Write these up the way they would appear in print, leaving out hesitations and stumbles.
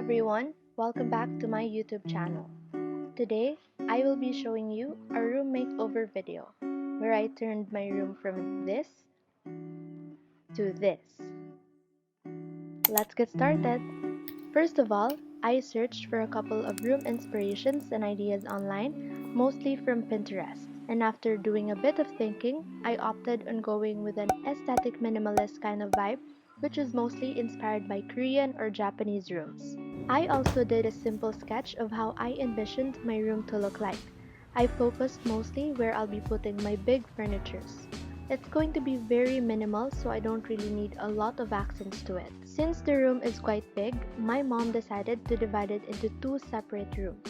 everyone, welcome back to my YouTube channel. Today, I will be showing you a room makeover video where I turned my room from this to this. Let's get started. First of all, I searched for a couple of room inspirations and ideas online, mostly from Pinterest. And after doing a bit of thinking, I opted on going with an aesthetic minimalist kind of vibe, which is mostly inspired by Korean or Japanese rooms. I also did a simple sketch of how I envisioned my room to look like. I focused mostly where I'll be putting my big furnitures. It's going to be very minimal, so I don't really need a lot of accents to it. Since the room is quite big, my mom decided to divide it into two separate rooms.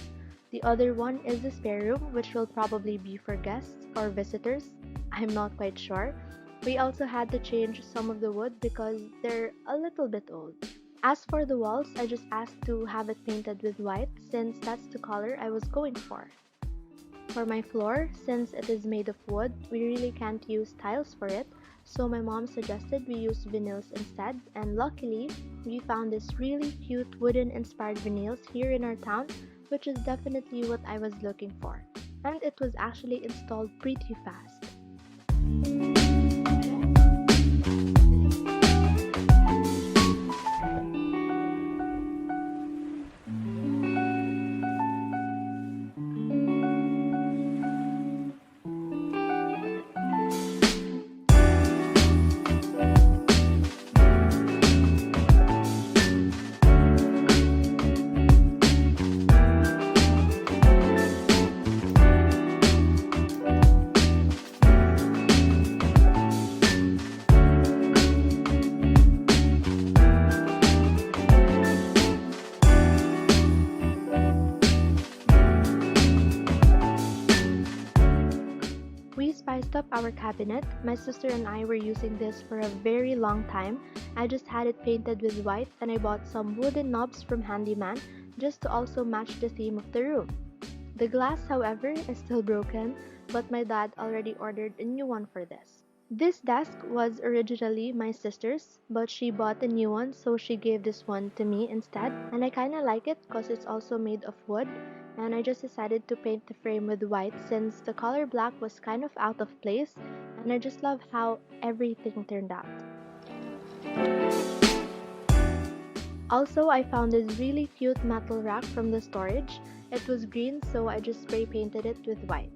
The other one is the spare room, which will probably be for guests or visitors. I'm not quite sure. We also had to change some of the wood because they're a little bit old. As for the walls, I just asked to have it painted with white since that's the color I was going for. For my floor, since it is made of wood, we really can't use tiles for it, so my mom suggested we use vinyls instead, and luckily, we found this really cute wooden inspired vinyls here in our town, which is definitely what I was looking for, and it was actually installed pretty fast. We spiced up our cabinet. My sister and I were using this for a very long time. I just had it painted with white and I bought some wooden knobs from Handyman just to also match the theme of the room. The glass, however, is still broken, but my dad already ordered a new one for this. This desk was originally my sister's, but she bought a new one, so she gave this one to me instead, and I kinda like it because it's also made of wood, and I just decided to paint the frame with white since the color black was kind of out of place, and I just love how everything turned out. Also, I found this really cute metal rack from the storage. It was green, so I just spray painted it with white.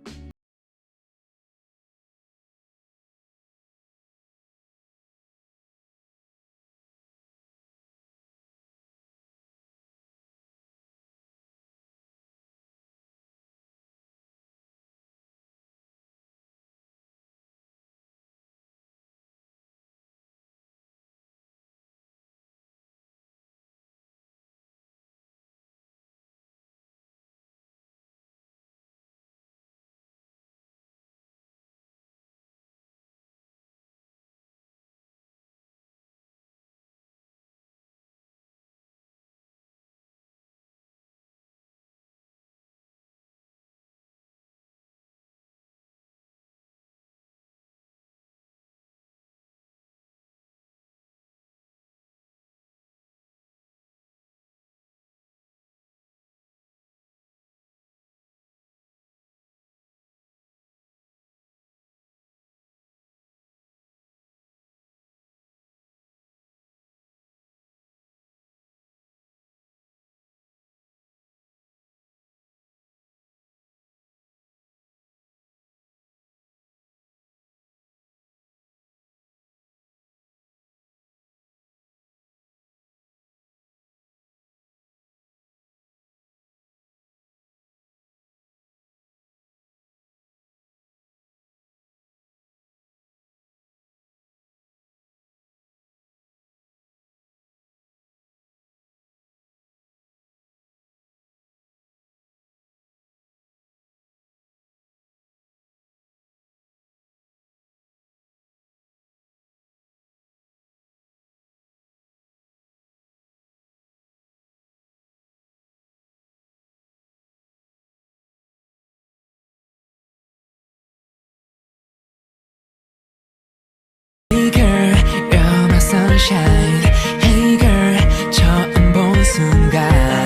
Hey girl, you're my sunshine. Hey girl, 처음 본 순간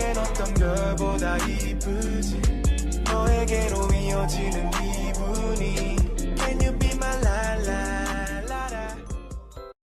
내겐 어떤 별보다 이쁘지 너에게로 이어지는 기분이